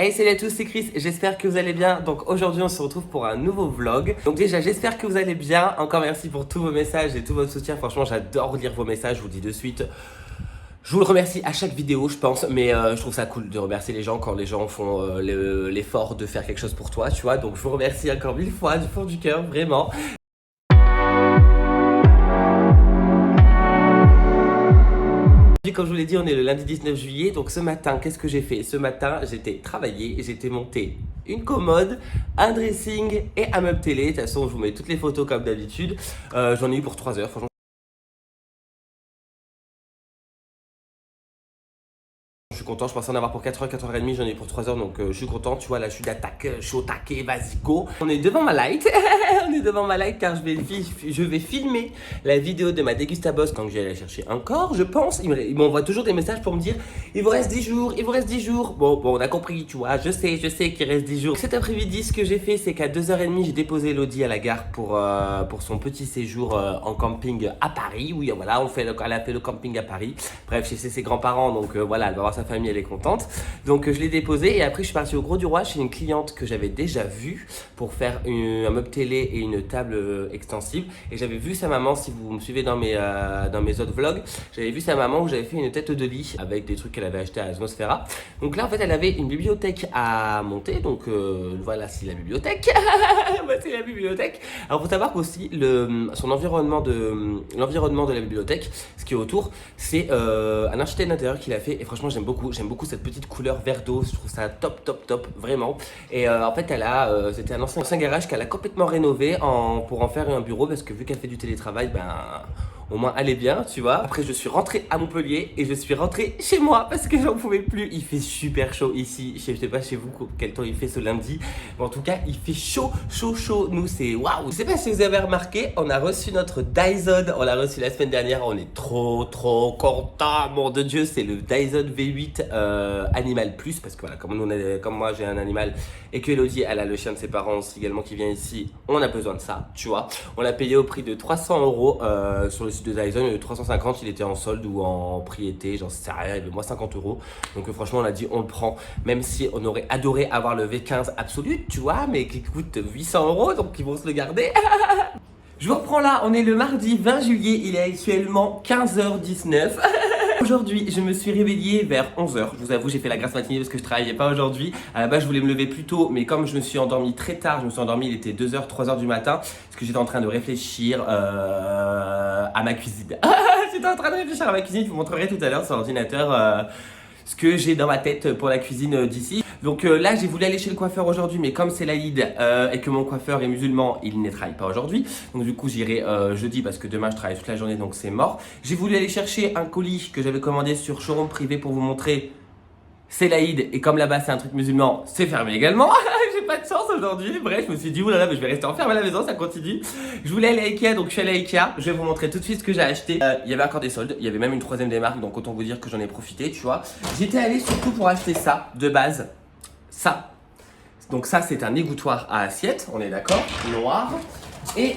Hey, salut à tous, c'est Chris, j'espère que vous allez bien. Donc aujourd'hui on se retrouve pour un nouveau vlog. Donc déjà j'espère que vous allez bien. Encore merci pour tous vos messages et tout votre soutien. Franchement j'adore lire vos messages, je vous dis de suite. Je vous le remercie à chaque vidéo je pense. Mais je trouve ça cool de remercier les gens quand les gens font l'effort de faire quelque chose pour toi, tu vois. Donc je vous remercie encore 1000 fois du fond du cœur, vraiment. Comme je vous l'ai dit, on est le lundi 19 juillet, donc ce matin, qu'est-ce que j'ai fait? Ce matin, j'étais travaillé, j'étais monté une commode, un dressing et un meuble télé. De toute façon, je vous mets toutes les photos comme d'habitude. J'en ai eu pour 3 heures, franchement. Je suis content, je pensais en avoir pour 4h, 4h30, j'en ai pour 3h, donc je suis content, tu vois, là je suis d'attaque, je suis au taquet, vas-y go. On est devant ma light, on est devant ma light car je vais filmer la vidéo de ma dégustaboss quand je vais aller la chercher encore, je pense. Il m'envoie toujours des messages pour me dire, il vous reste 10 jours, il vous reste 10 jours. Bon, on a compris, tu vois, je sais qu'il reste 10 jours. Cet après-midi, ce que j'ai fait, c'est qu'à 2h30, j'ai déposé Elodie à la gare pour son petit séjour en camping à Paris. Oui, voilà, elle a fait le camping à Paris. Bref, chez ses grands-parents, donc voilà, elle va voir sa famille, elle est contente. Donc je l'ai déposé et après je suis parti au Gros du Roi chez une cliente que j'avais déjà vue pour faire un meuble télé et une table extensible. Et j'avais vu sa maman, si vous me suivez dans mes autres vlogs, j'avais vu sa maman où j'avais fait une tête de lit avec des trucs qu'elle avait acheté à Atmosfera. Donc là en fait elle avait une bibliothèque à monter, donc voilà, c'est la bibliothèque. Voici la bibliothèque. Alors faut savoir qu'aussi l'environnement de la bibliothèque, ce qui est autour, c'est un architecte d'intérieur qui l'a fait et franchement j'aime beaucoup cette petite couleur vert d'eau, je trouve ça top, vraiment. Et en fait c'était un ancien garage qu'elle a complètement rénové pour en faire un bureau parce que vu qu'elle fait du télétravail, ben au moins elle est bien, tu vois. Après je suis rentré à Montpellier et je suis rentré chez moi parce que j'en pouvais plus. Il fait super chaud ici, je sais pas chez vous quel temps il fait ce lundi, mais en tout cas il fait chaud. Nous c'est waouh. Je sais pas si vous avez remarqué, on a reçu notre Dyson, on l'a reçu la semaine dernière, on est trop content, mon de Dieu. C'est le Dyson V8 Animal Plus parce que voilà, comme moi j'ai un animal et que Elodie elle a le chien de ses parents aussi également qui vient ici, on a besoin de ça, tu vois. On l'a payé au prix de 300 € sur le site de Dyson, et de 350 il était en solde ou en prix été, j'en sais rien, il y avait moins 50 €. Donc franchement on a dit on le prend, même si on aurait adoré avoir le V15 Absolute, tu vois, mais qui coûte 800 €, donc ils vont se le garder. Je vous reprends là, on est le mardi 20 juillet, il est actuellement 15h19. Aujourd'hui, je me suis réveillée vers 11h. Je vous avoue, j'ai fait la grasse matinée parce que je travaillais pas aujourd'hui. À la base, je voulais me lever plus tôt, mais comme je me suis endormi très tard, il était 2h, 3h du matin, parce que j'étais en train de réfléchir à ma cuisine. J'étais en train de réfléchir à ma cuisine, je vous montrerai tout à l'heure sur l'ordinateur ce que j'ai dans ma tête pour la cuisine d'ici. Donc là j'ai voulu aller chez le coiffeur aujourd'hui, mais comme c'est l'Aïd et que mon coiffeur est musulman, il ne travaille pas aujourd'hui. Donc du coup j'irai jeudi parce que demain je travaille toute la journée, donc c'est mort. J'ai voulu aller chercher un colis que j'avais commandé sur showroom privé pour vous montrer. C'est l'Aïd et comme là-bas c'est un truc musulman, c'est fermé également. J'ai pas de chance aujourd'hui. Bref, je me suis dit oulala, mais je vais rester enfermé à la maison, ça continue. Je voulais aller à Ikea, donc je suis allé à Ikea. Je vais vous montrer tout de suite ce que j'ai acheté. Il y avait encore des soldes, il y avait même une troisième des marques, donc autant vous dire que j'en ai profité, tu vois. J'étais allé surtout pour acheter ça de base. Ça. Donc ça c'est un égouttoir à assiette, on est d'accord, noir. Et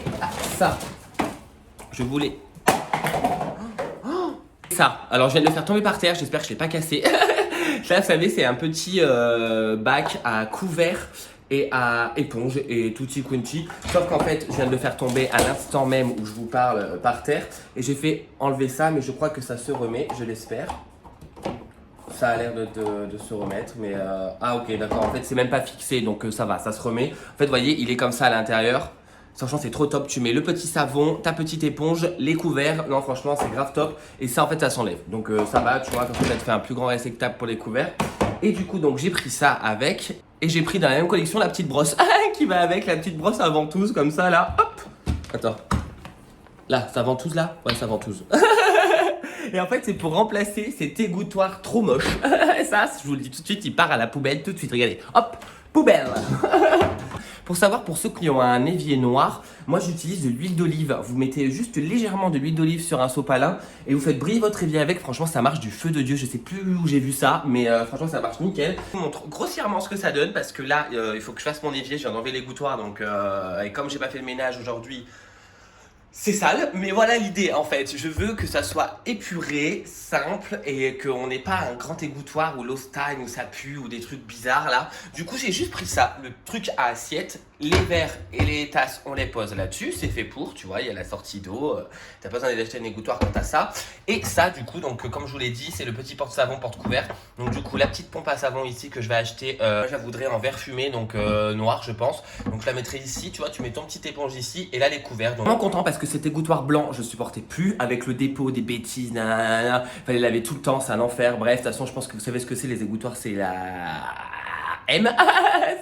ça. Je voulais. Ça. Alors je viens de le faire tomber par terre, j'espère que je l'ai pas cassé. Là, vous savez, c'est un petit bac à couvert et à éponge et tutti quanti. Sauf qu'en fait, je viens de le faire tomber à l'instant même où je vous parle par terre. Et j'ai fait enlever ça, mais je crois que ça se remet, je l'espère. Ça a l'air de se remettre, mais ah ok, d'accord. En fait, c'est même pas fixé, donc ça va, ça se remet. En fait, vous voyez, il est comme ça à l'intérieur. Franchement, c'est trop top. Tu mets le petit savon, ta petite éponge, les couverts. Non, franchement, c'est grave top. Et ça, en fait, ça s'enlève. Donc, ça va, tu vois, comme ça, ça te fait un plus grand réceptacle pour les couverts. Et du coup, donc, j'ai pris ça avec. Et j'ai pris dans la même collection la petite brosse qui va avec, la petite brosse à ventouse, comme ça, là. Hop. Attends. Là, ça ventouse, là? Ouais, ça ventouse. Et en fait, c'est pour remplacer cet égouttoir trop moche. Ça, je vous le dis tout de suite, il part à la poubelle tout de suite. Regardez. Hop. Poubelle. Pour savoir, pour ceux qui ont un évier noir, moi j'utilise de l'huile d'olive. Vous mettez juste légèrement de l'huile d'olive sur un sopalin et vous faites briller votre évier avec. Franchement, ça marche du feu de Dieu. Je sais plus où j'ai vu ça, mais franchement, ça marche nickel. Je vous montre grossièrement ce que ça donne parce que là, il faut que je fasse mon évier. Je viens d'enlever l'égouttoir, donc et comme j'ai pas fait le ménage aujourd'hui, C'est sale, mais voilà l'idée en fait. Je veux que ça soit épuré, simple et qu'on n'ait pas un grand égouttoir où l'eau stagne, où ça pue ou des trucs bizarres là. Du coup, j'ai juste pris ça, le truc à assiette. Les verres et les tasses, on les pose là-dessus. C'est fait pour, tu vois, il y a la sortie d'eau. T'as pas besoin d'acheter un égouttoir quand t'as ça. Et ça, du coup, donc comme je vous l'ai dit, c'est le petit porte-savon, porte-couvert. Donc du coup, la petite pompe à savon ici que je vais acheter, je la voudrais en verre fumé, donc noir, je pense. Donc je la mettrai ici, tu vois, tu mets ton petite éponge ici et là les couverts. Donc vraiment content parce que cet égouttoir blanc, je supportais plus avec le dépôt des bêtises, nanana. Fallait laver tout le temps, c'est un enfer. Bref, de toute façon, je pense que vous savez ce que c'est les égouttoirs, c'est la M,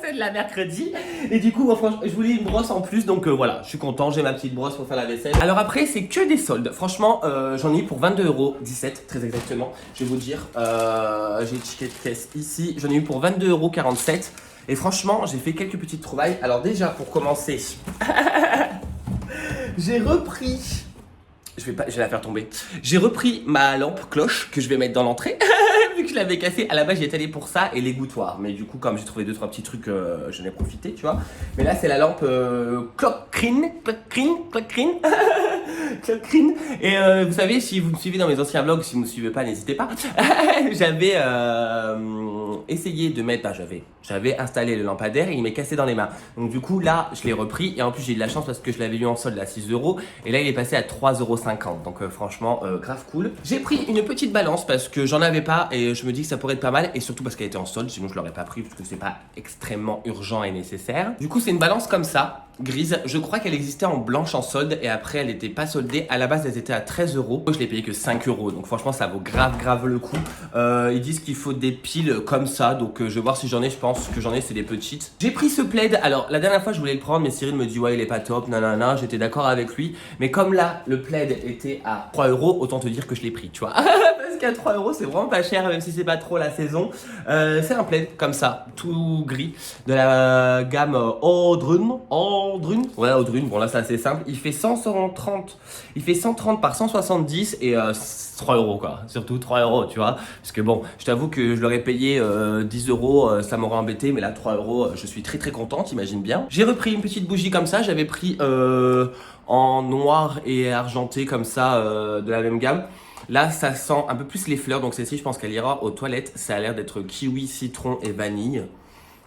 c'est de la mercredi. Et du coup, franchement, je voulais une brosse en plus, donc voilà, je suis content, j'ai ma petite brosse pour faire la vaisselle. Alors après, c'est que des soldes. Franchement, j'en ai eu pour 22,17 €, très exactement. Je vais vous dire, j'ai le ticket de caisse ici, j'en ai eu pour 22,47 €. Et franchement, j'ai fait quelques petites trouvailles. Alors déjà, pour commencer, j'ai repris... Je vais la faire tomber. J'ai repris ma lampe cloche que je vais mettre dans l'entrée. Vu que je l'avais cassée, à la base j'y étais allé pour ça et l'égouttoir. Mais du coup, comme j'ai trouvé 2-3 petits trucs, j'en ai profité, tu vois. Mais là, c'est la lampe Clockrin. Et vous savez, si vous me suivez dans mes anciens vlogs, si vous ne me suivez pas, n'hésitez pas. J'avais essayé de mettre, j'avais installé le lampadaire et il m'est cassé dans les mains. Donc du coup, là, je l'ai repris et en plus j'ai eu de la chance parce que je l'avais eu en solde à 6 € et là, il est passé à 3,50 €. Donc franchement, grave cool. J'ai pris une petite balance parce que j'en avais pas et je me dis que ça pourrait être pas mal et surtout parce qu'elle était en solde, sinon je l'aurais pas pris parce que c'est pas extrêmement urgent et nécessaire. Du coup, c'est une balance comme ça, grise. Je crois qu'elle existait en blanche en solde et après elle était pas soldée. À la base, elle était à 13 €. Je l'ai payé que 5 €. Donc franchement, ça vaut grave le coup. Ils disent qu'il faut des piles comme ça. Donc je vais voir si j'en ai. Je pense que j'en ai, c'est des petites. J'ai pris ce plaid. Alors la dernière fois, je voulais le prendre, mais Cyril me dit ouais, il est pas top. Nanana. J'étais d'accord avec lui. Mais comme là, le plaid était à 3 €, autant te dire que je l'ai pris, tu vois. Parce qu'à 3 €, c'est vraiment pas cher, même si c'est pas trop la saison. C'est un plaid comme ça, tout gris, de la gamme Audrun. Ouais, Audrun. Bon, là, c'est assez simple. Il fait 130. Il fait 130 par 170 et 3 € quoi. Surtout 3 €, tu vois. Parce que bon, je t'avoue que je l'aurais payé 10 €, ça m'aurait embêté. Mais là, 3 €, je suis très content, t'imagines bien. J'ai repris une petite bougie comme ça. J'avais pris en noir et argenté comme ça, de la même gamme. Là, ça sent un peu plus les fleurs, donc celle-ci, je pense qu'elle ira aux toilettes. Ça a l'air d'être kiwi, citron et vanille.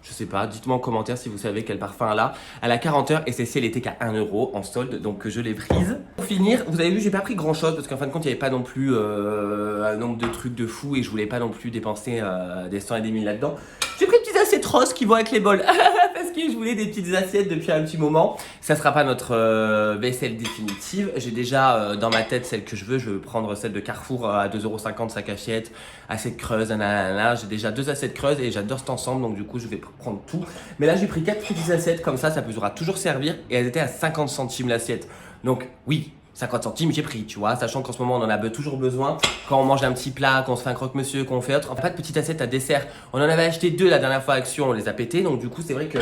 Je sais pas, dites-moi en commentaire si vous savez quel parfum elle a. Elle a 40 heures et celle-ci, elle était qu'à 1 € en solde, donc je l'ai prise. Pour finir, vous avez vu, j'ai pas pris grand-chose parce qu'en fin de compte, il n'y avait pas non plus un nombre de trucs de fou et je voulais pas non plus dépenser des 100 et des 1000 là-dedans. J'ai pris des petites assiettes roses qui vont avec les bols parce que je voulais des petites assiettes depuis un petit moment. Ça sera pas notre vaisselle définitive. J'ai déjà dans ma tête celle que je veux prendre celle de Carrefour à 2,50 € sac assiette, assiette creuse, nanana. J'ai déjà 2 assiettes creuses et j'adore cet ensemble, donc du coup je vais prendre tout. Mais là j'ai pris 4 petites assiettes comme ça pourra toujours servir et elles étaient à 50 centimes l'assiette. Donc oui, 50 centimes j'ai pris, tu vois, sachant qu'en ce moment on en a toujours besoin. Quand on mange un petit plat, qu'on se fait un croque-monsieur, qu'on fait autre. Pas de petite assiette à dessert. On en avait acheté 2 la dernière fois à Action, on les a pétés. Donc du coup c'est vrai que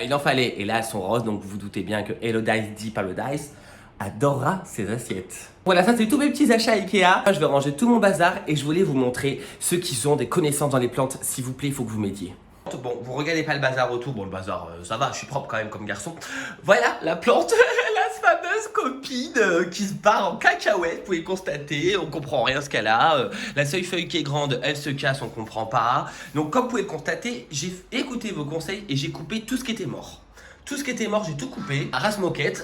il en fallait. Et là elles sont roses, donc vous vous doutez bien que Elodice Paradise adorera ces assiettes. Voilà, ça c'est tous mes petits achats Ikea. Je vais ranger tout mon bazar et je voulais vous montrer ceux qui ont des connaissances dans les plantes. S'il vous plaît, il faut que vous m'aidiez. Bon, vous regardez pas le bazar autour. Bon, le bazar, ça va, je suis propre quand même comme garçon. Voilà la plante, la fameuse copine qui se barre en cacahuète. Vous pouvez constater, on comprend rien ce qu'elle a. La seule feuille qui est grande, elle se casse, on comprend pas. Donc, comme vous pouvez le constater, j'ai écouté vos conseils et j'ai coupé tout ce qui était mort. Tout ce qui était mort, j'ai tout coupé. Race moquette.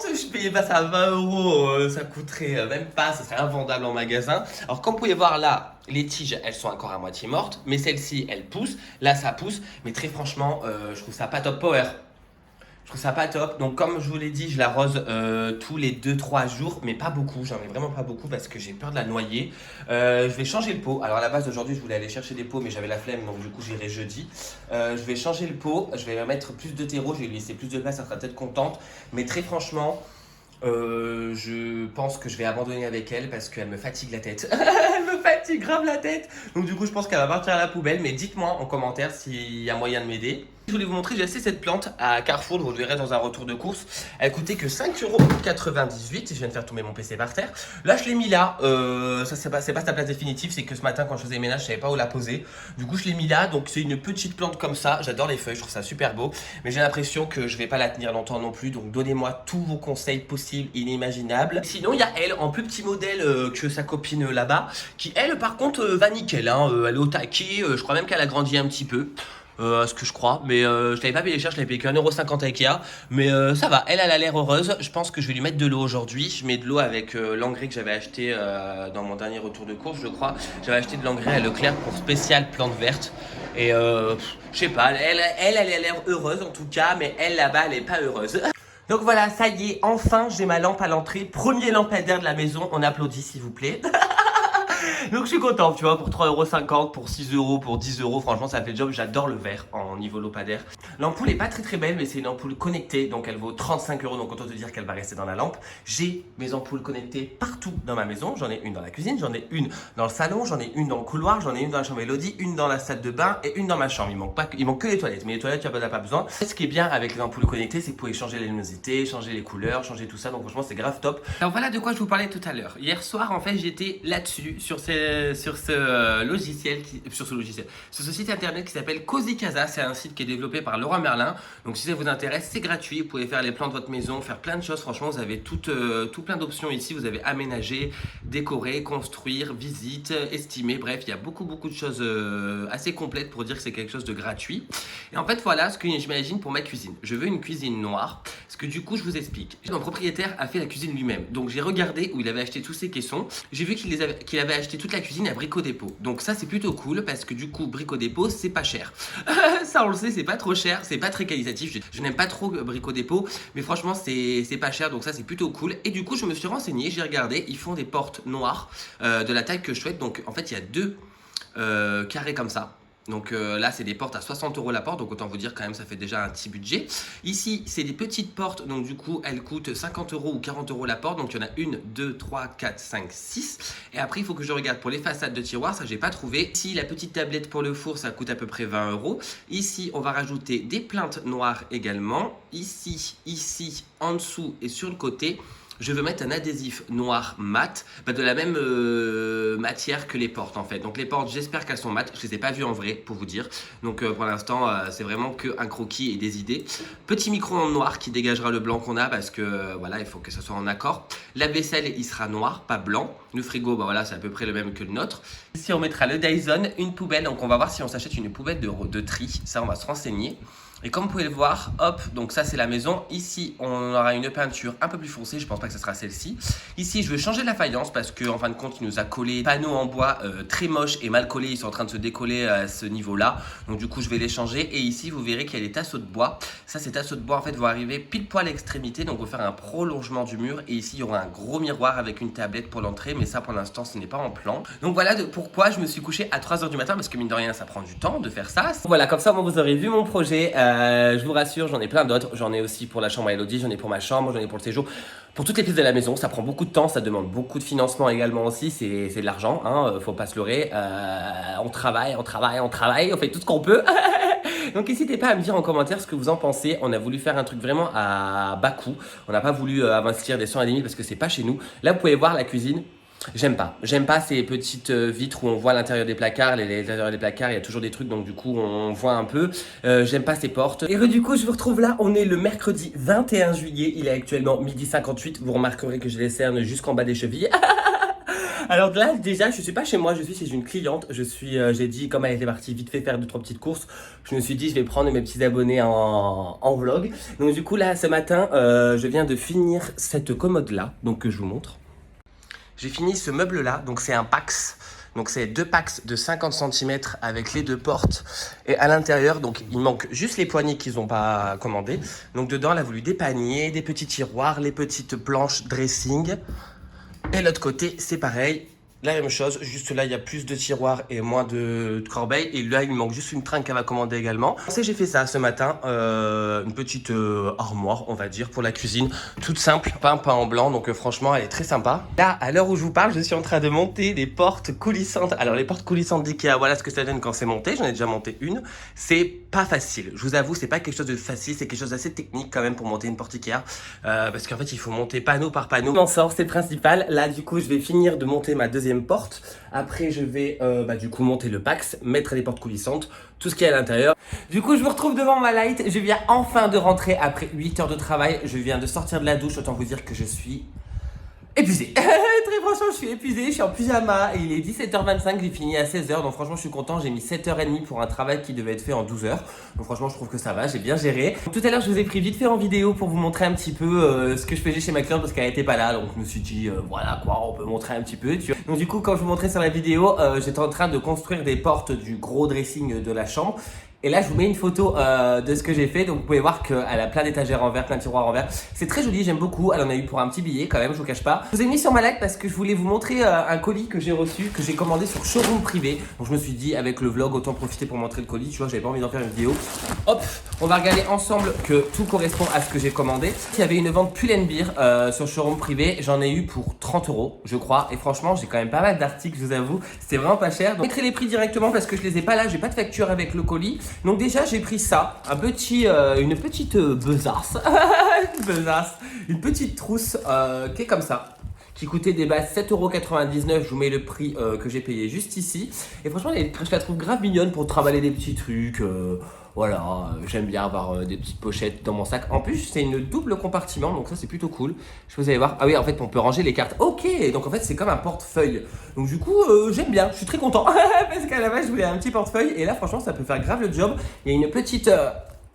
Je payais pas ça à 20 €, ça coûterait même pas, ça serait invendable en magasin. Alors comme vous pouvez voir là, les tiges elles sont encore à moitié mortes, mais celle-ci elle pousse, là ça pousse, mais très franchement je trouve ça pas top power. Je trouve ça pas top, donc comme je vous l'ai dit, je l'arrose tous les 2-3 jours, mais pas beaucoup, j'en ai vraiment pas beaucoup parce que j'ai peur de la noyer. Je vais changer le pot, alors à la base d'aujourd'hui je voulais aller chercher des pots mais j'avais la flemme, donc du coup j'irai jeudi. Je vais changer le pot, je vais mettre plus de terreau, je vais lui laisser plus de place, elle sera peut-être contente, mais très franchement, je pense que je vais abandonner avec elle parce qu'elle me fatigue la tête. Elle me fatigue grave la tête, donc du coup je pense qu'elle va partir à la poubelle, mais dites-moi en commentaire s'il y a moyen de m'aider. Je voulais vous montrer, j'ai acheté cette plante à Carrefour, vous le verrez dans un retour de course. Elle coûtait que 5,98 €. Je viens de faire tomber mon PC par terre. Là, je l'ai mis là. Ça, c'est pas sa place définitive. C'est que ce matin, quand je faisais le ménage, je savais pas où la poser. Du coup, je l'ai mis là. Donc, c'est une petite plante comme ça. J'adore les feuilles, je trouve ça super beau. Mais j'ai l'impression que je vais pas la tenir longtemps non plus. Donc, donnez-moi tous vos conseils possibles, inimaginables. Sinon, il y a elle, en plus petit modèle que sa copine là-bas, qui elle, par contre, va nickel. Hein. Elle est au taquet. Je crois même qu'elle a grandi un petit peu. Ce que je crois, mais je l'avais pas payé cher, je l'avais payé que 1,50 € à Ikea, mais ça va, elle a l'air heureuse. Je pense que je vais lui mettre de l'eau aujourd'hui. Je mets de l'eau avec l'engrais que j'avais acheté dans mon dernier retour de course, je crois. J'avais acheté de l'engrais à Leclerc pour spécial plante verte. Et je sais pas, elle a l'air heureuse en tout cas, mais elle là-bas, elle est pas heureuse. Donc voilà, ça y est, enfin j'ai ma lampe à l'entrée. Premier lampadaire de la maison, on applaudit s'il vous plaît. Donc je suis content, tu vois, pour 3,50 €, pour 6 €, pour 10 €, franchement ça fait le job. J'adore le vert en niveau lampadaire. L'ampoule est pas très belle, mais c'est une ampoule connectée, donc elle vaut 35 €, donc autant te dire qu'elle va rester dans la lampe. J'ai mes ampoules connectées partout dans ma maison. J'en ai une dans la cuisine, j'en ai une dans le salon, j'en ai une dans le couloir, j'en ai une dans la chambre Elodie, une dans la salle de bain et une dans ma chambre. Il manque que les toilettes, mais les toilettes, tu n'en as pas besoin. Ce qui est bien avec les ampoules connectées, c'est que vous pouvez changer les luminosités, changer les couleurs, changer tout ça, donc franchement c'est grave top. Alors voilà de quoi je vous parlais tout à l'heure. Hier soir, en fait, j'étais là-dessus, sur ce site internet qui s'appelle Cozy Casa. C'est un site qui est développé par Leroy Merlin. Donc si ça vous intéresse, c'est gratuit. Vous pouvez faire les plans de votre maison, faire plein de choses. Franchement, vous avez tout plein d'options ici. Vous avez aménager, décorer, construire, visite, estimer. Bref, il y a beaucoup de choses assez complètes pour dire que c'est quelque chose de gratuit. Et en fait, voilà ce que j'imagine pour ma cuisine. Je veux une cuisine noire. Parce que du coup, je vous explique. Mon propriétaire a fait la cuisine lui-même. Donc j'ai regardé où il avait acheté tous ses caissons. J'ai vu qu'il avait acheté toute la cuisine à Brico Dépôt. Donc ça c'est plutôt cool parce que du coup Brico Dépôt c'est pas cher. Ça on le sait, c'est pas trop cher, c'est pas très qualitatif. Je n'aime pas trop Brico Dépôt, mais franchement c'est pas cher, donc ça c'est plutôt cool. Et du coup je me suis renseigné, j'ai regardé, ils font des portes noires de la taille que je souhaite. Donc en fait il y a deux carrés comme ça. Donc là c'est des portes à 60 € la porte, donc autant vous dire quand même ça fait déjà un petit budget. Ici c'est des petites portes, donc du coup elles coûtent 50 € ou 40 € la porte. Donc il y en a 1, 2, 3, 4, 5, 6. Et après il faut que je regarde pour les façades de tiroirs, ça j'ai pas trouvé. Ici la petite tablette pour le four ça coûte à peu près 20 €. Ici on va rajouter des plinthes noires également. Ici, en dessous et sur le côté. Je veux mettre un adhésif noir mat, de la même matière que les portes en fait. Donc les portes, j'espère qu'elles sont mat. Je les ai pas vues en vrai pour vous dire. Donc pour l'instant, c'est vraiment qu'un croquis et des idées. Petit micro-ondes noir qui dégagera le blanc qu'on a parce que voilà, il faut que ça soit en accord. La vaisselle, il sera noir, pas blanc. Le frigo, voilà, c'est à peu près le même que le nôtre. Ici, on mettra le Dyson, une poubelle. Donc on va voir si on s'achète une poubelle de tri. Ça, on va se renseigner. Et comme vous pouvez le voir, hop, donc ça c'est la maison. Ici, on aura une peinture un peu plus foncée. Je pense pas que ce sera celle-ci. Ici, je veux changer la faïence parce qu'en fin de compte, il nous a collé des panneaux en bois très moches et mal collés. Ils sont en train de se décoller à ce niveau-là. Donc du coup, je vais les changer. Et ici, vous verrez qu'il y a des tasseaux de bois. Ça, ces tasseaux de bois, en fait, vont arriver pile poil à l'extrémité. Donc, on va faire un prolongement du mur. Et ici, il y aura un gros miroir avec une tablette pour l'entrée. Mais ça, pour l'instant, ce n'est pas en plan. Donc voilà pourquoi je me suis couché à 3 h du matin. Parce que mine de rien, ça prend du temps de faire ça. Voilà, comme ça, vous aurez vu mon projet. Je vous rassure, j'en ai plein d'autres. J'en ai aussi pour la chambre à Elodie, j'en ai pour ma chambre, j'en ai pour le séjour. Pour toutes les pièces de la maison, ça prend beaucoup de temps, ça demande beaucoup de financement également aussi. C'est de l'argent, hein, faut pas se leurrer. On travaille, on fait tout ce qu'on peut. Donc n'hésitez pas à me dire en commentaire ce que vous en pensez. On a voulu faire un truc vraiment à bas coût. On n'a pas voulu investir des 100 et des 1000 parce que c'est pas chez nous. Là, vous pouvez voir la cuisine. J'aime pas ces petites vitres où on voit l'intérieur des placards. L'intérieur des placards, il y a toujours des trucs, donc du coup on voit un peu. J'aime pas ces portes. Et du coup je vous retrouve là, on est le mercredi 21 juillet, il est actuellement 12h58. Vous remarquerez que j'ai les cernes jusqu'en bas des chevilles. Alors là déjà je suis pas chez moi, je suis chez une cliente. J'ai dit, comme elle était partie vite fait faire 2-3 petites courses, je me suis dit je vais prendre mes petits abonnés en vlog. Donc du coup là ce matin je viens de finir cette commode là, donc que je vous montre. J'ai fini ce meuble là, donc c'est un Pax. Donc c'est 2 Pax de 50 cm avec les 2 portes. Et à l'intérieur, donc il manque juste les poignées qu'ils n'ont pas commandées. Donc dedans, elle a voulu des paniers, des petits tiroirs, les petites planches dressing. Et l'autre côté, c'est pareil. La même chose, juste là il y a plus de tiroirs et moins de corbeilles. Et là il me manque juste une trinque qu'elle va commander également. C'est j'ai fait ça ce matin, une petite armoire on va dire pour la cuisine. Toute simple, peint en blanc, donc franchement elle est très sympa. Là à l'heure où je vous parle, je suis en train de monter les portes coulissantes. Alors les portes coulissantes d'Ikea, voilà ce que ça donne quand c'est monté. J'en ai déjà monté une. C'est pas facile, je vous avoue c'est pas quelque chose de facile, c'est quelque chose d'assez technique quand même pour monter une porte Ikea. Parce qu'en fait il faut monter panneau par panneau. Je m'en sors, c'est le principal. Là du coup je vais finir de monter ma deuxième porte. Après je vais du coup monter le Pax, mettre les portes coulissantes, tout ce qu'il y a à l'intérieur. Du coup je me retrouve devant ma light. Je viens enfin de rentrer après 8 heures de travail. Je viens de sortir de la douche, autant vous dire que je suis épuisé. Très franchement, je suis épuisé, je suis en pyjama et il est 17h25, j'ai fini à 16h. Donc franchement, je suis content, j'ai mis 7h30 pour un travail qui devait être fait en 12h. Donc franchement, je trouve que ça va, j'ai bien géré. Tout à l'heure, je vous ai pris vite fait en vidéo pour vous montrer un petit peu ce que je faisais chez ma cliente parce qu'elle était pas là. Donc je me suis dit, voilà quoi, on peut montrer un petit peu. Tu vois. Donc du coup, quand je vous montrais sur la vidéo, j'étais en train de construire des portes du gros dressing de la chambre. Et là, je vous mets une photo de ce que j'ai fait. Donc, vous pouvez voir qu'elle a plein d'étagères en verre, plein de tiroirs en verre. C'est très joli, j'aime beaucoup. Elle en a eu pour un petit billet quand même, je vous cache pas. Je vous ai mis sur ma light parce que je voulais vous montrer un colis que j'ai reçu, que j'ai commandé sur Showroom Privé. Donc, je me suis dit, avec le vlog, autant profiter pour montrer le colis. Tu vois, j'avais pas envie d'en faire une vidéo. Hop, on va regarder ensemble que tout correspond à ce que j'ai commandé. Il y avait une vente Pull&Bear sur Showroom Privé. J'en ai eu pour 30 €, je crois. Et franchement, j'ai quand même pas mal d'articles, je vous avoue. C'était vraiment pas cher. Donc, je mettrai les prix directement parce que je les ai pas là. J'ai pas de facture avec le colis. Donc, déjà, j'ai pris ça, une petite besace, une petite trousse qui est comme ça, qui coûtait des bases 7,99 €. Je vous mets le prix que j'ai payé juste ici. Et franchement, je la trouve grave mignonne pour travailler des petits trucs. Voilà, j'aime bien avoir des petites pochettes dans mon sac. En plus, c'est une double compartiment, donc ça c'est plutôt cool. Je vous allez voir. Ah oui, en fait, on peut ranger les cartes. Ok, donc en fait, c'est comme un portefeuille. Donc du coup, j'aime bien. Je suis très content parce qu'à la base, je voulais un petit portefeuille et là, franchement, ça peut faire grave le job. Il y a une petite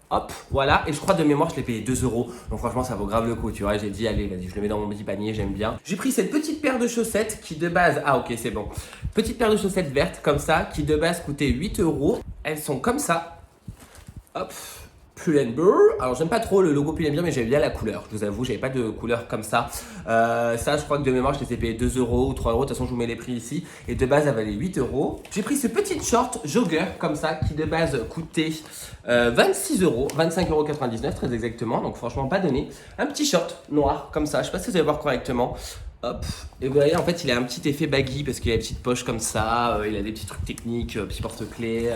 hop, voilà, et je crois de mémoire, je l'ai payé 2 €. Donc franchement, ça vaut grave le coup, tu vois. J'ai dit, allez, vas-y, je le mets dans mon petit panier, j'aime bien. J'ai pris cette petite paire de chaussettes qui de base, ah ok, c'est bon. Petite paire de chaussettes vertes comme ça, qui de base coûtait 8 €. Elles sont comme ça. Hop, Pull&Bear. Alors j'aime pas trop le logo Pull&Bear, mais j'aime bien la couleur. Je vous avoue, j'avais pas de couleur comme ça. Ça, je crois que de mémoire, je les ai payé 2 € ou 3 €. De toute façon, je vous mets les prix ici. Et de base, ça valait 8 €. J'ai pris ce petit short jogger comme ça, qui de base coûtait 26 €, 25,99 € très exactement. Donc franchement, pas donné. Un petit short noir comme ça. Je sais pas si vous allez voir correctement. Hop, et vous voyez en fait il a un petit effet baggy parce qu'il a des petites poches comme ça, il a des petits trucs techniques, petits porte-clés,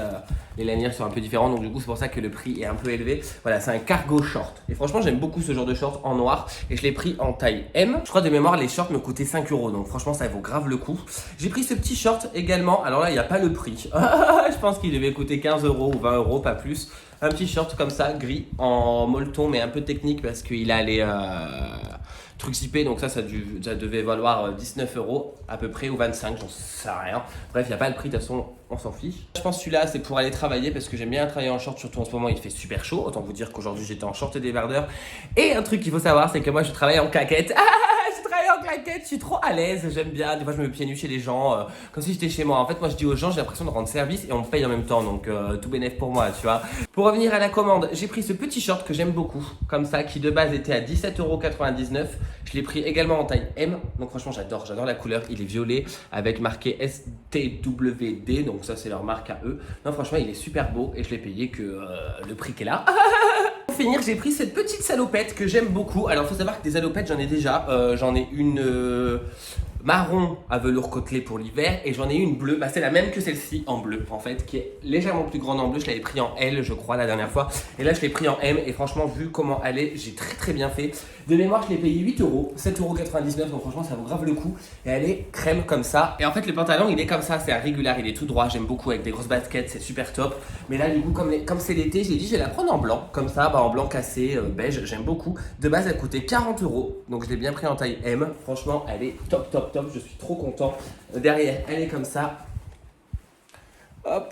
les lanières sont un peu différentes donc du coup c'est pour ça que le prix est un peu élevé. Voilà, c'est un cargo short et franchement j'aime beaucoup ce genre de short en noir et je l'ai pris en taille M. Je crois de mémoire les shorts me coûtaient 5 € donc franchement ça vaut grave le coup. J'ai pris ce petit short également, alors là il n'y a pas le prix, je pense qu'il devait coûter 15 € ou 20 €, pas plus. Un petit short comme ça, gris, en molleton mais un peu technique parce qu'il a les... truc zippé, donc ça devait valoir 19 € à peu près ou 25, j'en sais rien. Bref, il n'y a pas le prix, de toute façon, on s'en fiche. Je pense que celui-là, c'est pour aller travailler parce que j'aime bien travailler en short, surtout en ce moment, il fait super chaud. Autant vous dire qu'aujourd'hui, j'étais en short et débardeur. Et un truc qu'il faut savoir, c'est que moi, je travaille en claquette. Je travaille en claquette, je suis trop à l'aise, j'aime bien. Des fois, je me mets pieds nus chez les gens, comme si j'étais chez moi. En fait, moi, je dis aux gens, j'ai l'impression de rendre service et on me paye en même temps, donc tout bénef pour moi, tu vois. Pour revenir à la commande, j'ai pris ce petit short que j'aime beaucoup, comme ça, qui de base était à 17,99 €. Je l'ai pris également en taille M, donc franchement j'adore la couleur, il est violet avec marqué STWD, donc ça c'est leur marque à eux. Non franchement il est super beau et je l'ai payé que le prix qui est là. Pour finir j'ai pris cette petite salopette que j'aime beaucoup. Alors il faut savoir que des salopettes j'en ai déjà, j'en ai une... marron à velours côtelé pour l'hiver et j'en ai une bleue, c'est la même que celle-ci en bleu en fait, qui est légèrement plus grande en bleu. Je l'avais pris en L je crois la dernière fois et là je l'ai pris en M et franchement vu comment elle est, j'ai très bien fait. De mémoire je l'ai payé 8 €, 7,99 €, donc franchement ça vaut grave le coup et elle est crème comme ça. Et en fait le pantalon il est comme ça, c'est un régulier, il est tout droit, j'aime beaucoup avec des grosses baskets, c'est super top. Mais là du coup comme c'est l'été, j'ai dit je vais la prendre en blanc, comme ça, en blanc cassé, beige, j'aime beaucoup. De base elle coûtait 40 €, donc je l'ai bien pris en taille M, franchement elle est top, je suis trop content. Derrière elle est comme ça, hop,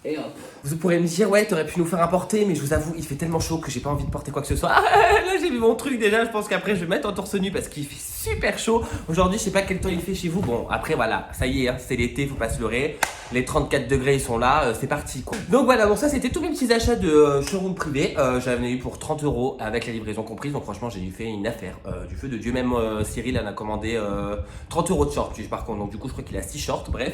Et hop. Vous pourrez me dire, ouais, t'aurais pu nous faire un porté, mais je vous avoue, il fait tellement chaud que j'ai pas envie de porter quoi que ce soit. Là, j'ai vu mon truc déjà, je pense qu'après, je vais mettre en torse nu parce qu'il fait super chaud. Aujourd'hui, je sais pas quel temps il fait chez vous. Bon, après, voilà, ça y est, hein, c'est l'été, faut pas se leurrer. Les 34 degrés, ils sont là, c'est parti, quoi. Donc voilà, bon, ça, c'était tous mes petits achats de showroom privé. J'en ai eu pour 30 € avec la livraison comprise. Donc franchement, j'ai fait une affaire du feu de Dieu. Même Cyril en a commandé 30 € de short, par contre. Donc du coup, je crois qu'il a 6 shorts, bref.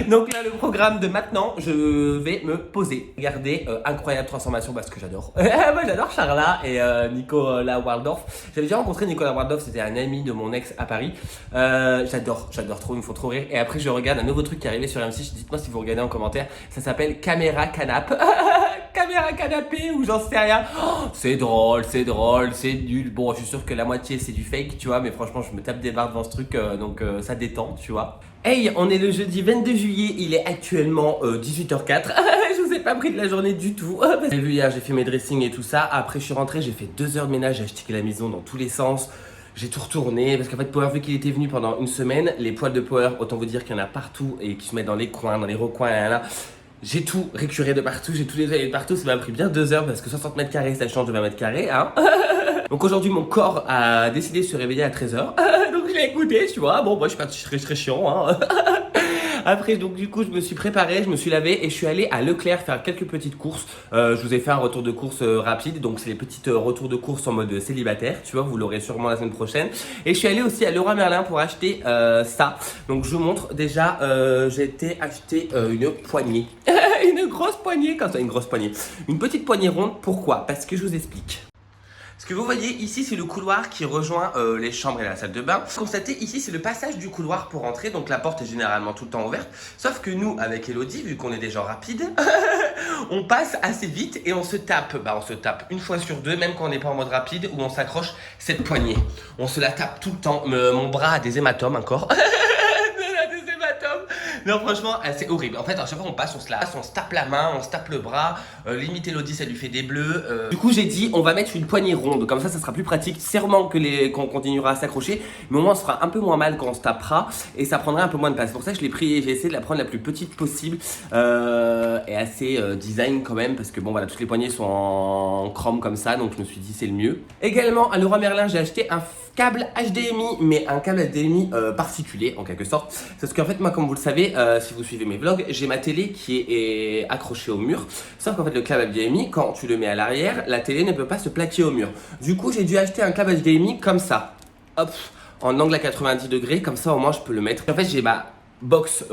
Donc là, le programme de maintenant, je vais me poser. Regardez, incroyable transformation parce que j'adore. Moi, j'adore Charla et Nicolas Waldorf. J'avais déjà rencontré Nicolas Waldorf, c'était un ami de mon ex à Paris. J'adore trop, ils me font trop rire. Et après, je regarde un nouveau truc qui est arrivé sur M6. Dites-moi si vous regardez en commentaire. Ça s'appelle Caméra Canap. Caméra canapé ou j'en sais rien. Oh, c'est drôle, c'est nul. Bon, je suis sûr que la moitié c'est du fake, tu vois, mais franchement, je me tape des barres devant ce truc, donc ça détend, tu vois. Hey, on est le jeudi 22 juillet, il est actuellement 18h04. Je vous ai pas pris de la journée du tout. Vous avez vu hier, j'ai fait mes dressings et tout ça. Après, je suis rentré, j'ai fait 2 heures de ménage, j'ai acheté la maison dans tous les sens. J'ai tout retourné parce qu'en fait Power, vu qu'il était venu pendant une semaine, les poils de Power, autant vous dire qu'il y en a partout et qui se mettent dans les coins, dans les recoins, là. J'ai tout récuré de partout, j'ai tout nettoyé de partout, ça m'a pris bien 2 heures parce que 60 mètres carrés ça change de 20 mètres carrés, hein. Donc aujourd'hui mon corps a décidé de se réveiller à 13h, donc je l'ai écouté, tu vois, bon moi je suis pas très chiant, hein. Après, donc du coup, je me suis préparé, je me suis lavé et je suis allé à Leclerc faire quelques petites courses. Je vous ai fait un retour de course rapide, donc c'est les petites retours de course en mode célibataire, tu vois, vous l'aurez sûrement la semaine prochaine. Et je suis allé aussi à Leroy Merlin pour acheter ça. Donc je vous montre déjà, j'ai été acheter une poignée. Une grosse poignée, comme ça, une grosse poignée. Une petite poignée ronde, pourquoi? Parce que je vous explique. Ce que vous voyez ici, c'est le couloir qui rejoint les chambres et la salle de bain. Constatez ici, c'est le passage du couloir pour entrer. Donc la porte est généralement tout le temps ouverte. Sauf que nous, avec Elodie, vu qu'on est des gens rapides, on passe assez vite et on se tape. On se tape une fois sur deux, même quand on n'est pas en mode rapide, où on s'accroche cette poignée. On se la tape tout le temps. Mon bras a des hématomes encore. Non, franchement, c'est horrible. En fait, à chaque fois qu'on passe, on se tape la main, on se tape le bras. Limite, Elodie, ça lui fait des bleus. Du coup, j'ai dit, on va mettre une poignée ronde. Comme ça sera plus pratique. Sûrement qu'on continuera à s'accrocher. Mais au moins, on se fera un peu moins mal quand on se tapera. Et ça prendra un peu moins de place. C'est pour ça que je l'ai pris et j'ai essayé de la prendre la plus petite possible. Et assez design quand même. Parce que bon, voilà, toutes les poignées sont en chrome comme ça. Donc, je me suis dit, c'est le mieux. Également, à Leroy Merlin, j'ai acheté un câble HDMI. Mais un câble HDMI particulier, en quelque sorte. Parce qu'en fait, moi, comme vous le savez, si vous suivez mes vlogs, j'ai ma télé qui est accrochée au mur. Sauf qu'en fait, le câble HDMI, quand tu le mets à l'arrière, la télé ne peut pas se plaquer au mur. Du coup, j'ai dû acheter un câble HDMI comme ça. Hop, en angle à 90 degrés, comme ça au moins je peux le mettre. En fait, j'ai ma box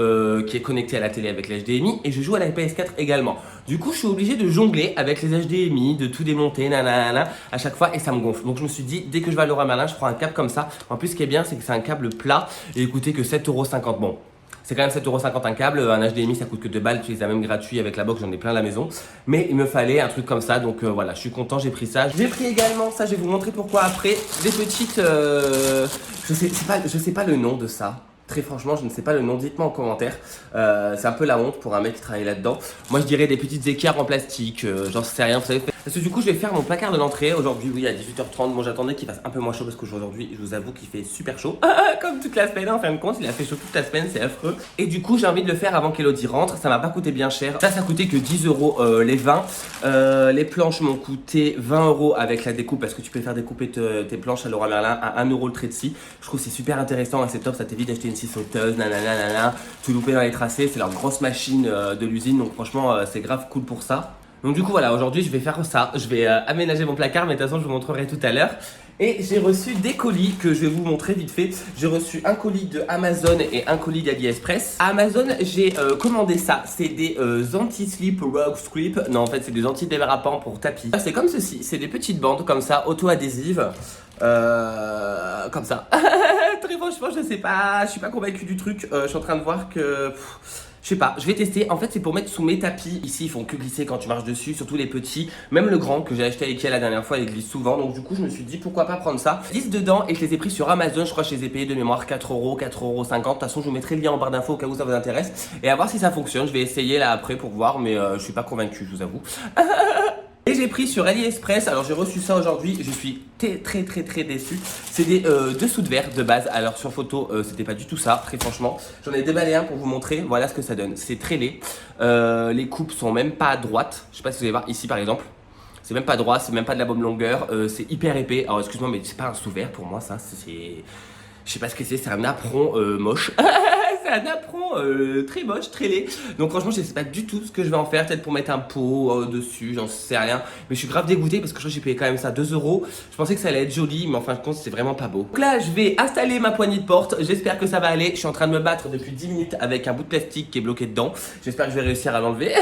qui est connectée à la télé avec l'HDMI et je joue à la PS4 également. Du coup, je suis obligé de jongler avec les HDMI, de tout démonter, nanana, à chaque fois et ça me gonfle. Donc, je me suis dit, dès que je vais à Leroy Merlin, je prends un câble comme ça. En plus, ce qui est bien, c'est que c'est un câble plat et écoutez que 7,50 €. Bon. C'est quand même 7,50 € un câble, un HDMI ça coûte que 2 balles, tu les as même gratuits avec la box, j'en ai plein à la maison. Mais il me fallait un truc comme ça, donc voilà, je suis content, j'ai pris ça. J'ai pris également, ça je vais vous montrer pourquoi après, des petites, je sais pas le nom de ça. Très franchement, je ne sais pas le nom, dites-moi en commentaire. C'est un peu la honte pour un mec qui travaille là-dedans. Moi je dirais des petites équerres en plastique, j'en sais rien, vous savez. Parce que du coup je vais faire mon placard de l'entrée aujourd'hui, oui à 18h30. Bon j'attendais qu'il fasse un peu moins chaud parce qu'aujourd'hui je vous avoue qu'il fait super chaud. Comme toute la semaine en fin de compte, il a fait chaud toute la semaine, c'est affreux. Et du coup j'ai envie de le faire avant qu'Elodie rentre, ça m'a pas coûté bien cher. Ça coûtait que 10 € les 20. Les planches m'ont coûté 20 € avec la découpe parce que tu peux faire découper tes planches à Leroy Merlin à 1 € le trait de scie. Je trouve que c'est super intéressant, c'est top, ça t'évite d'acheter une scie sauteuse, nanana, tout louper dans les tracés, c'est leur grosse machine de l'usine, donc franchement c'est grave cool pour ça. Donc du coup voilà, aujourd'hui je vais faire ça, je vais aménager mon placard, mais de toute façon je vous montrerai tout à l'heure. Et j'ai reçu des colis que je vais vous montrer vite fait. J'ai reçu un colis de Amazon et un colis d'AliExpress. À Amazon, j'ai commandé ça. C'est des anti-slip rock strip. Non, en fait, c'est des anti-dérapants pour tapis. C'est comme ceci. C'est des petites bandes comme ça, auto-adhésives. Comme ça. Très franchement, je sais pas. Je suis pas convaincu du truc. Je suis en train de voir que... Je sais pas, je vais tester. En fait, c'est pour mettre sous mes tapis. Ici, ils font que glisser quand tu marches dessus, surtout les petits. Même le grand que j'ai acheté à Ikea la dernière fois, il glisse souvent. Donc, du coup, je me suis dit pourquoi pas prendre ça. Ils glissent dedans et je les ai pris sur Amazon. Je crois que je les ai payés de mémoire 4 €, 4,50 €. De toute façon, je vous mettrai le lien en barre d'infos au cas où ça vous intéresse. Et à voir si ça fonctionne. Je vais essayer là après pour voir, mais je suis pas convaincu, je vous avoue. Et j'ai pris sur AliExpress. Alors j'ai reçu ça aujourd'hui, je suis très déçu. C'est des dessous de verre de base. Alors sur photo c'était pas du tout ça, très franchement. J'en ai déballé un pour vous montrer, voilà ce que ça donne. C'est très laid, les coupes sont même pas droites. Je sais pas si vous allez voir ici par exemple. C'est même pas droit, c'est même pas de la bonne longueur, c'est hyper épais. Alors excuse-moi mais c'est pas un sous-verre pour moi ça, c'est... Je sais pas ce que c'est un apron moche. C'est un apron très moche, très laid. Donc franchement je sais pas du tout ce que je vais en faire. Peut-être pour mettre un pot dessus, j'en sais rien. Mais je suis grave dégoûté parce que je crois que j'ai payé quand même ça 2 euros. Je pensais que ça allait être joli mais en fin de compte c'est vraiment pas beau. Donc là je vais installer ma poignée de porte. J'espère que ça va aller. Je suis en train de me battre depuis 10 minutes avec un bout de plastique qui est bloqué dedans. J'espère que je vais réussir à l'enlever.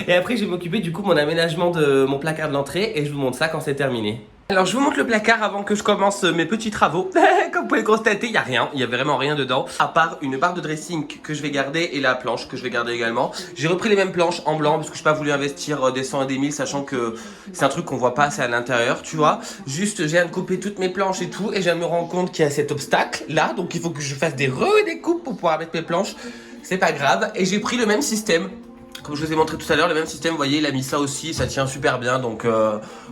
Et après je vais m'occuper du coup de mon aménagement de mon placard de l'entrée. Et je vous montre ça quand c'est terminé. Alors je vous montre le placard avant que je commence mes petits travaux. Comme vous pouvez le constater, il n'y a rien, il n'y a vraiment rien dedans. À part une barre de dressing que je vais garder et la planche que je vais garder également. J'ai repris les mêmes planches en blanc parce que je n'ai pas voulu investir des 100 et des 1000 sachant que c'est un truc qu'on voit pas assez à l'intérieur, tu vois. Juste, je viens de couper toutes mes planches et tout et je viens de me rendre compte qu'il y a cet obstacle là. Donc il faut que je fasse des redécoupes pour pouvoir mettre mes planches. C'est pas grave. Et j'ai pris le même système. Comme je vous ai montré tout à l'heure, le même système, vous voyez, il a mis ça aussi, ça tient super bien, donc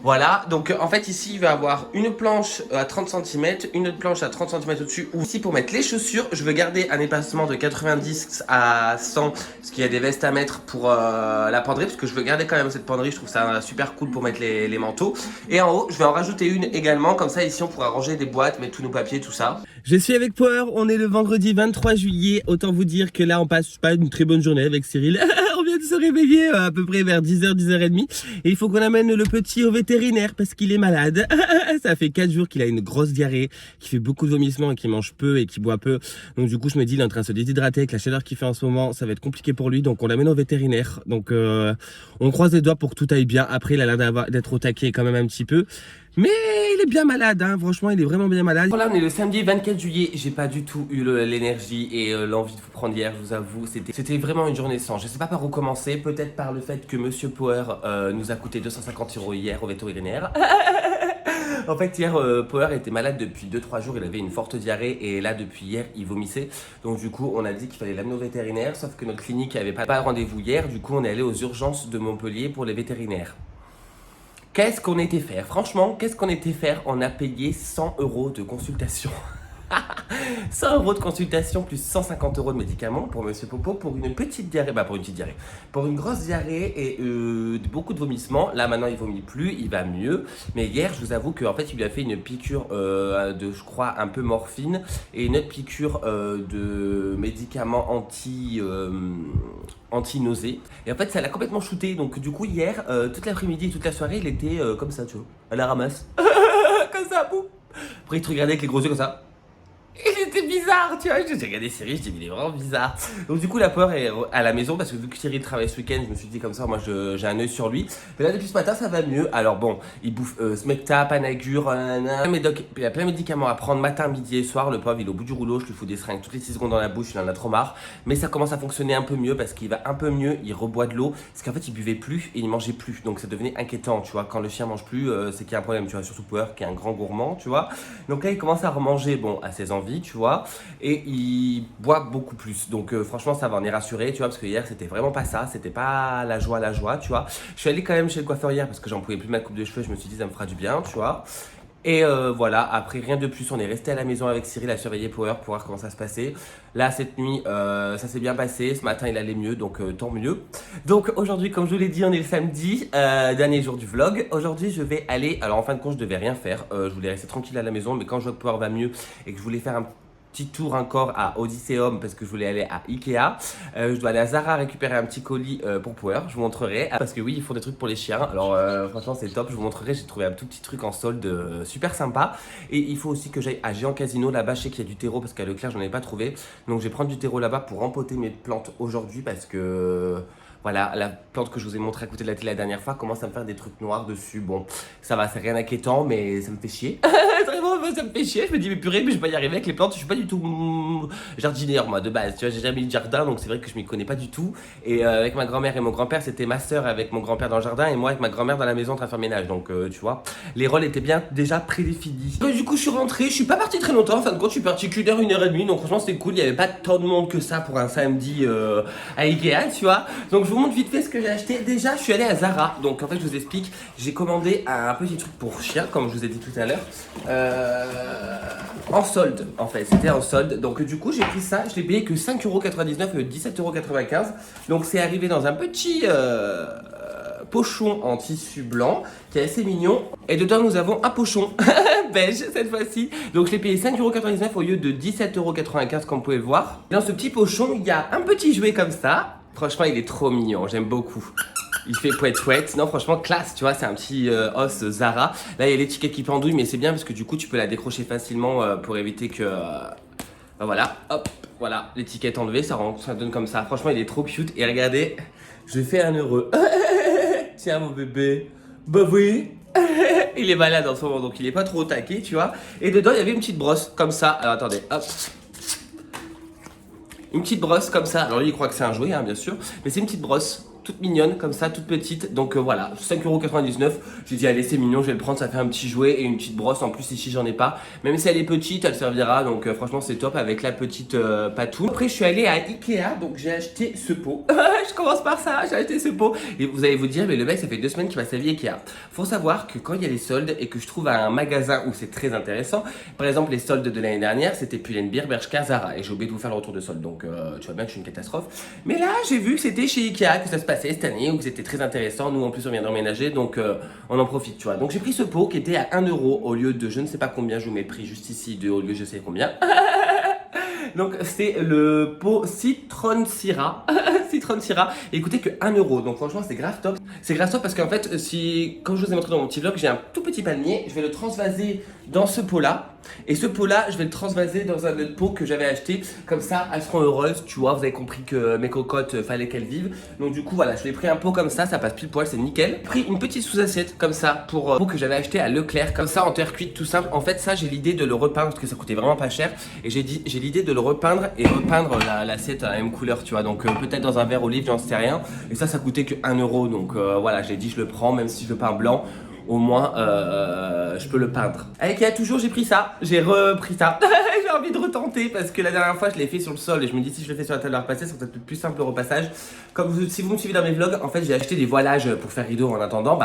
voilà. Donc en fait ici, il va avoir une planche à 30 cm, une autre planche à 30 cm au-dessus. Ou ici pour mettre les chaussures, je veux garder un espacement de 90 à 100, parce qu'il y a des vestes à mettre pour la penderie, parce que je veux garder quand même cette penderie, je trouve ça super cool pour mettre les manteaux. Et en haut, je vais en rajouter une également, comme ça ici on pourra ranger des boîtes, mettre tous nos papiers, tout ça. Je suis avec Power, on est le vendredi 23 juillet, autant vous dire que là on passe pas une très bonne journée avec Cyril. On vient de se réveiller à peu près vers 10h, 10h30 et il faut qu'on amène le petit au vétérinaire parce qu'il est malade. Ça fait 4 jours qu'il a une grosse diarrhée, qu'il fait beaucoup de vomissements et qu'il mange peu et qu'il boit peu. Donc du coup je me dis il est en train de se déshydrater avec la chaleur qu'il fait en ce moment, ça va être compliqué pour lui, donc on l'amène au vétérinaire. Donc on croise les doigts pour que tout aille bien. Après il a l'air d'être au taquet quand même un petit peu. Mais il est bien malade, hein. Franchement il est vraiment bien malade. Voilà, on est le samedi 24 juillet, j'ai pas du tout eu l'énergie et l'envie de vous prendre hier, je vous avoue. C'était vraiment une journée sans, je sais pas par où commencer, peut-être par le fait que Monsieur Power nous a coûté 250 € hier au vétérinaire. En fait hier Power était malade depuis 2-3 jours, il avait une forte diarrhée et là depuis hier il vomissait. Donc du coup on a dit qu'il fallait l'amener au vétérinaire, sauf que notre clinique avait pas de rendez-vous hier, du coup on est allé aux urgences de Montpellier pour les vétérinaires. Qu'est-ce qu'on était faire? Franchement, qu'est-ce qu'on était faire? On a payé 100 € de consultation. 100 € de consultation plus 150 € de médicaments pour Monsieur Popo pour une petite diarrhée, pour une petite diarrhée, pour une grosse diarrhée et beaucoup de vomissements. Là maintenant il vomit plus, il va mieux. Mais hier je vous avoue qu'en fait il lui a fait une piqûre de je crois un peu morphine et une autre piqûre de médicaments anti-nausée. Et en fait ça l'a complètement shooté. Donc du coup hier, toute l'après-midi et toute la soirée il était comme ça tu vois, à la ramasse. Comme ça, boum. Après il te regardait avec les gros yeux comme ça. Il était bizarre, tu vois. J'ai regardé Cyril, je dis, il est vraiment bizarre. Donc, du coup, la peur est à la maison parce que vu que Cyril travaille ce week-end, je me suis dit comme ça, moi j'ai un œil sur lui. Mais là, depuis ce matin, ça va mieux. Alors, bon, il bouffe Smecta, Panagur, Médoc. Il a plein de médicaments à prendre matin, midi et soir. Le pauvre, il est au bout du rouleau. Je lui fous des seringues toutes les 6 secondes dans la bouche. Il en a trop marre. Mais ça commence à fonctionner un peu mieux parce qu'il va un peu mieux. Il reboit de l'eau. Parce qu'en fait, il buvait plus et il mangeait plus. Donc, ça devenait inquiétant, tu vois. Quand le chien mange plus, c'est qu'il y a un problème, tu vois. Surtout Power qui est un grand gourmand, tu vois. Donc là, il commence à remanger, bon, à ses envies, tu vois. Et il boit beaucoup plus. Donc franchement ça va, on est rassuré, tu vois, parce que hier c'était vraiment pas ça, c'était pas la joie, tu vois. Je suis allé quand même chez le coiffeur hier parce que j'en pouvais plus de ma coupe de cheveux, je me suis dit ça me fera du bien, tu vois. Et voilà, après rien de plus, on est resté à la maison avec Cyril à surveiller Power pour voir comment ça se passait. Là cette nuit ça s'est bien passé, ce matin il allait mieux, donc tant mieux. Donc aujourd'hui comme je vous l'ai dit on est le samedi, dernier jour du vlog. Aujourd'hui je vais aller, alors en fin de compte je devais rien faire, je voulais rester tranquille à la maison, mais quand je vois que Power va mieux et que je voulais faire un petit tour encore à Odysseum parce que je voulais aller à Ikea. Je dois aller à Zara récupérer un petit colis pour Power, je vous montrerai. Parce que oui, ils font des trucs pour les chiens. Alors franchement c'est top, je vous montrerai. J'ai trouvé un tout petit truc en solde super sympa. Et il faut aussi que j'aille à Géant Casino. Là-bas je sais qu'il y a du terreau parce qu'à Leclerc j'en ai pas trouvé. Donc je vais prendre du terreau là-bas pour empoter mes plantes aujourd'hui parce que... Voilà, la plante que je vous ai montré à côté de la télé la dernière fois commence à me faire des trucs noirs dessus. Bon, ça va, c'est rien d'inquiétant, mais ça me fait chier. Très ça me fait chier. Je me dis, mais purée, mais je vais pas y arriver avec les plantes. Je suis pas du tout jardinière, moi, de base. Tu vois, j'ai jamais eu de jardin, donc c'est vrai que je m'y connais pas du tout. Et avec ma grand-mère et mon grand-père, c'était ma sœur avec mon grand-père dans le jardin et moi avec ma grand-mère dans la maison en train de faire ménage. Donc, tu vois, les rôles étaient bien déjà prédéfinis. Du coup, je suis rentré. Je suis pas parti très longtemps. En fin de compte, je suis parti qu'une heure, 1h30. Donc, franchement, c'était cool. Il y avait pas tant de monde que ça pour un samedi à Ikea, tu vois. Donc, je vous montre vite fait ce que j'ai acheté. Déjà, je suis allé à Zara. Donc, en fait, je vous explique. J'ai commandé un petit truc pour chien, comme je vous ai dit tout à l'heure. En solde, en fait. C'était en solde. Donc, du coup, j'ai pris ça. Je l'ai payé que 5,99 € 17,95 €. Donc, c'est arrivé dans un petit pochon en tissu blanc qui est assez mignon. Et dedans, nous avons un pochon beige cette fois-ci. Donc, je l'ai payé 5,99 € au lieu de 17,95 € comme vous pouvez le voir. Dans ce petit pochon, il y a un petit jouet comme ça. Franchement, il est trop mignon. J'aime beaucoup. Il fait pouette. Non, franchement, classe, tu vois, c'est un petit os Zara. Là, il y a l'étiquette qui pendouille, mais c'est bien parce que du coup, tu peux la décrocher facilement pour éviter que... ben voilà, hop, voilà, l'étiquette enlevée, ça donne comme ça. Franchement, il est trop cute. Et regardez, je fais un heureux. Tiens, mon bébé. Bah oui. Il est malade en ce moment, donc il est pas trop au taquet, tu vois. Et dedans, il y avait une petite brosse comme ça. Alors, attendez, hop. Une petite brosse comme ça. Alors lui, il croit que c'est un jouet, hein, bien sûr. Mais c'est une petite brosse. Toute mignonne comme ça, toute petite. Donc voilà, 5,99 €. J'ai dit allez, c'est mignon, je vais le prendre, ça fait un petit jouet et une petite brosse. En plus ici j'en ai pas. Même si elle est petite, elle servira. Donc franchement c'est top avec la petite patoune. Après je suis allé à Ikea, donc j'ai acheté ce pot. Je commence par ça, j'ai acheté ce pot. Et vous allez vous dire, mais le mec ça fait 2 semaines qu'il va sa vie Ikea. Faut savoir que quand il y a les soldes et que je trouve à un magasin où c'est très intéressant, par exemple les soldes de l'année dernière, c'était Pull&Bear, Bershka, Zara. Et j'ai oublié de vous faire le retour de solde. Donc tu vois bien que je suis une catastrophe. Mais là j'ai vu que c'était chez Ikea que ça se passait cette année, où c'était très intéressant. Nous en plus on vient d'emménager, donc on en profite, tu vois. Donc j'ai pris ce pot qui était à 1 € au lieu de je ne sais pas combien. Je vous mets le prix juste ici, au lieu de je sais combien. Donc c'est le pot Citron Syrah. Citron Syrah. Et écoutez que 1 €. Donc franchement c'est grave top. C'est grave top parce qu'en fait, si, comme je vous ai montré dans mon petit vlog, j'ai un tout petit panier. Je vais le transvaser dans ce pot là. Et ce pot là, je vais le transvaser dans un autre pot que j'avais acheté. Comme ça, elles seront heureuses. Tu vois, vous avez compris que mes cocottes, fallait qu'elles vivent. Donc du coup voilà, je l'ai pris un pot comme ça passe pile poil, c'est nickel. J'ai pris une petite sous-assiette comme ça pour pot que j'avais acheté à Leclerc. Comme ça en terre cuite tout simple. En fait ça j'ai l'idée de le repeindre parce que ça coûtait vraiment pas cher. Et j'ai l'idée de le repeindre et repeindre l'assiette à la même couleur, tu vois. Donc peut-être dans un verre olive, j'en sais rien. Et ça coûtait que 1 €. Donc voilà, j'ai dit je le prends même si je le peins blanc. Au moins, je peux le peindre. Avec Ikea, toujours, j'ai pris ça. J'ai repris ça. J'ai envie de retenter parce que la dernière fois, je l'ai fait sur le sol. Et je me dis, si je le fais sur la table à repasser, ça sera peut-être plus simple au repassage. Si vous me suivez dans mes vlogs, en fait, j'ai acheté des voilages pour faire rideau en attendant.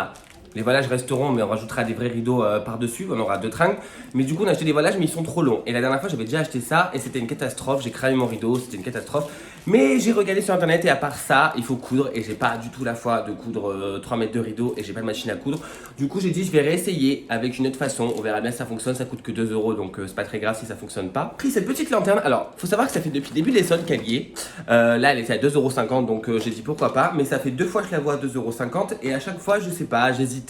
Les voilages resteront, mais on rajoutera des vrais rideaux par-dessus. On aura 2 tringles. Mais du coup, on a acheté des voilages, mais ils sont trop longs. Et la dernière fois, j'avais déjà acheté ça et c'était une catastrophe. J'ai cramé mon rideau, c'était une catastrophe. Mais j'ai regardé sur internet et à part ça, il faut coudre. Et j'ai pas du tout la foi de coudre 3 mètres de rideau et j'ai pas de machine à coudre. Du coup, j'ai dit, je vais réessayer avec une autre façon. On verra bien si ça fonctionne. Ça coûte que 2 €, donc c'est pas très grave si ça fonctionne pas. J'ai pris cette petite lanterne. Alors, faut savoir que ça fait depuis le début des soldes qu'elle y est. Là, elle était à 2,50 €, donc j'ai dit pourquoi pas. Mais ça fait 2 fois que je la vois à 2,50 € et à chaque fois, je sais pas, j'hésitais.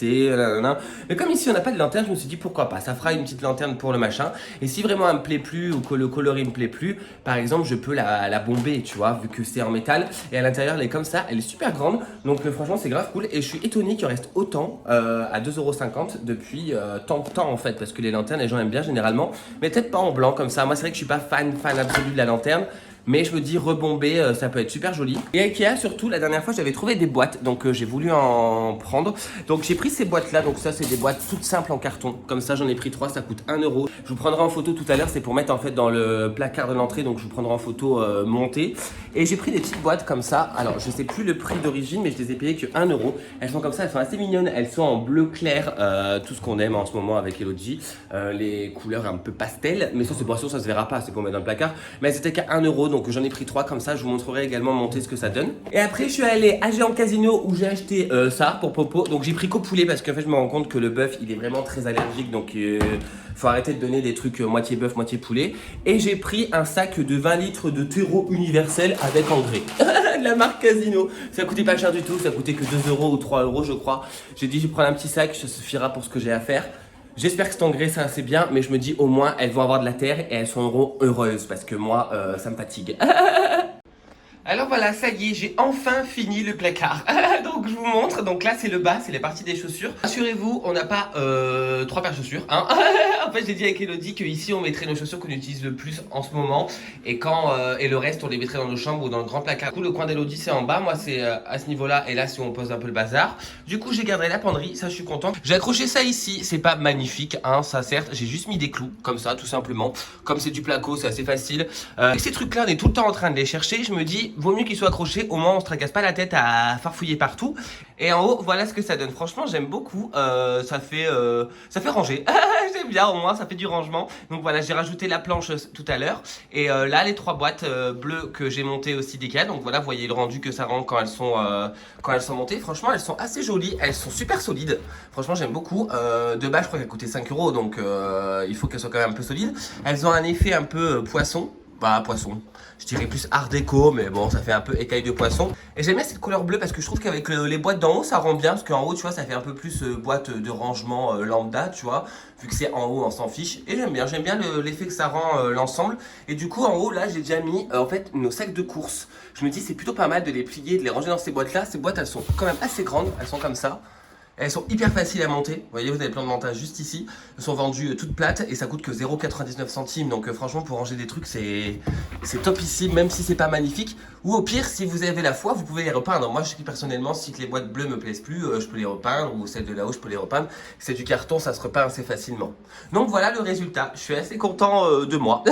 Mais comme ici on n'a pas de lanterne, je me suis dit pourquoi pas, ça fera une petite lanterne pour le machin. Et si vraiment elle me plaît plus ou que le coloris me plaît plus, par exemple je peux la bomber, tu vois, vu que c'est en métal. Et à l'intérieur elle est comme ça, elle est super grande. Donc franchement c'est grave cool. Et je suis étonné qu'il reste autant à 2,50 € depuis tant de temps en fait. Parce que les lanternes les gens aiment bien généralement. Mais peut-être pas en blanc comme ça. Moi c'est vrai que je suis pas fan absolu de la lanterne. Mais je me dis rebomber, ça peut être super joli. Et Ikea surtout, la dernière fois j'avais trouvé des boîtes, donc j'ai voulu en prendre. Donc j'ai pris ces boîtes là, donc ça c'est des boîtes toutes simples en carton. Comme ça j'en ai pris 3, ça coûte 1 €. Je vous prendrai en photo tout à l'heure, c'est pour mettre en fait dans le placard de l'entrée. Donc je vous prendrai en photo montée. Et j'ai pris des petites boîtes comme ça. Alors je sais plus le prix d'origine, mais je les ai payées que 1 €. Elles sont comme ça, elles sont assez mignonnes. Elles sont en bleu clair, tout ce qu'on aime en ce moment avec Elodie. Les couleurs un peu pastel. Mais ça c'est bon, ça se verra pas, c'est pour mettre dans le placard. Mais c'était qu'à 1 €. Donc j'en ai pris 3 comme ça, je vous montrerai également monter ce que ça donne. Et après je suis allé à Géant Casino où j'ai acheté ça pour Popo. Donc j'ai pris qu'au poulet parce qu'en fait je me rends compte que le bœuf il est vraiment très allergique. Donc faut arrêter de donner des trucs moitié bœuf, moitié poulet. Et j'ai pris un sac de 20 litres de terreau universel avec engrais. De la marque Casino. Ça coûtait pas cher du tout, ça coûtait que 2 € ou 3 € je crois. J'ai dit je prends un petit sac, ça suffira pour ce que j'ai à faire. J'espère que cet engrais c'est assez bien, mais je me dis au moins elles vont avoir de la terre et elles seront heureuses parce que moi ça me fatigue. Alors voilà, ça y est, j'ai enfin fini le placard. Donc je vous montre, donc là c'est le bas, c'est les parties des chaussures. Rassurez-vous, on n'a pas 3 paires de chaussures, hein. En fait j'ai dit avec Elodie qu'ici on mettrait nos chaussures qu'on utilise le plus en ce moment. Et et le reste on les mettrait dans nos chambres ou dans le grand placard. Du coup le coin d'Elodie c'est en bas, moi c'est à ce niveau-là. Et là si on pose un peu le bazar. Du coup j'ai gardé la penderie, ça je suis content. J'ai accroché ça ici, c'est pas magnifique, hein, ça certes. J'ai juste mis des clous, comme ça tout simplement. Comme c'est du placo, c'est assez facile. Et ces trucs là on est tout le temps en train de les chercher. Je me dis vaut mieux qu'ils soient accrochés, au moins on se tracasse pas la tête à farfouiller partout. Et en haut, voilà ce que ça donne. Franchement, j'aime beaucoup. Ça fait ranger. J'aime bien, au moins, ça fait du rangement. Donc voilà, j'ai rajouté la planche tout à l'heure. Et là, les 3 boîtes bleues que j'ai montées aussi d'Ikea. Donc voilà, vous voyez le rendu que ça rend quand elles sont montées. Franchement, elles sont assez jolies. Elles sont super solides. Franchement, j'aime beaucoup. De base, je crois qu'elles coûtaient 5 €. Donc il faut qu'elles soient quand même un peu solides. Elles ont un effet un peu poisson. Bah, poisson. Je dirais plus art déco, mais bon, ça fait un peu écaille de poisson. Et j'aime bien cette couleur bleue parce que je trouve qu'avec les boîtes d'en haut, ça rend bien. Parce qu'en haut, tu vois, ça fait un peu plus boîte de rangement lambda, tu vois. Vu que c'est en haut, on s'en fiche. Et j'aime bien l'effet que ça rend l'ensemble. Et du coup, en haut, là, j'ai déjà mis, en fait, nos sacs de course. Je me dis, c'est plutôt pas mal de les plier, de les ranger dans ces boîtes-là. Ces boîtes, elles sont quand même assez grandes. Elles sont comme ça. Elles sont hyper faciles à monter. Vous voyez, vous avez le plan de montage juste ici. Elles sont vendues toutes plates et ça coûte que 0,99 centimes. Donc franchement, pour ranger des trucs, c'est top ici, même si c'est pas magnifique. Ou au pire, si vous avez la foi, vous pouvez les repeindre. Moi, je sais que personnellement, si les boîtes bleues me plaisent plus, je peux les repeindre. Ou celles de là-haut, je peux les repeindre. C'est du carton, ça se repeint assez facilement. Donc voilà le résultat. Je suis assez content de moi.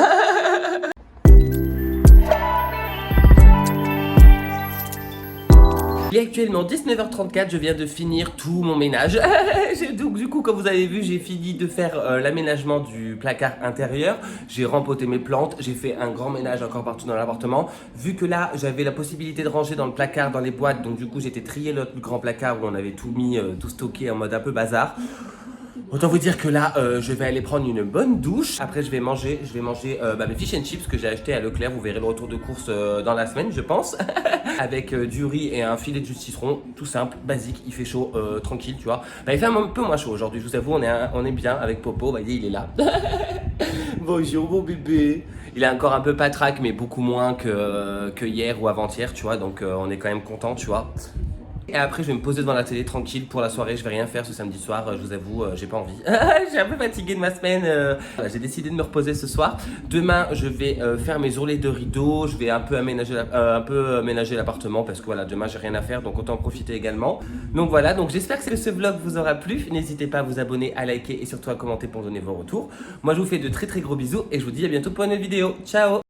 Il est actuellement 19h34, je viens de finir tout mon ménage. Donc du coup, comme vous avez vu, j'ai fini de faire l'aménagement du placard intérieur. J'ai rempoté mes plantes, j'ai fait un grand ménage encore partout dans l'appartement. Vu que là, j'avais la possibilité de ranger dans le placard, dans les boîtes, donc du coup, j'ai trié notre grand placard où on avait tout mis, tout stocké en mode un peu bazar. Autant vous dire que là, je vais aller prendre une bonne douche. Après, je vais manger mes fish and chips que j'ai acheté à Leclerc. Vous verrez le retour de course dans la semaine, je pense. Avec du riz et un filet de jus de citron. Tout simple, basique, il fait chaud, tranquille, tu vois. Bah, il fait un peu moins chaud aujourd'hui, je vous avoue, on est bien avec Popo. Vous voyez, il est là. Bonjour, mon bébé. Il est encore un peu patraque, mais beaucoup moins que hier ou avant-hier, tu vois. Donc, on est quand même content, tu vois. Et après je vais me poser devant la télé tranquille pour la soirée, je vais rien faire ce samedi soir, je vous avoue, j'ai pas envie. J'ai un peu fatigué de ma semaine, voilà, j'ai décidé de me reposer ce soir. Demain je vais faire mes ourlets de rideaux, je vais un peu aménager l'appartement parce que voilà, demain j'ai rien à faire donc autant en profiter également. Donc voilà, donc j'espère que ce vlog vous aura plu, n'hésitez pas à vous abonner, à liker et surtout à commenter pour donner vos retours. Moi je vous fais de très gros bisous et je vous dis à bientôt pour une nouvelle vidéo, ciao.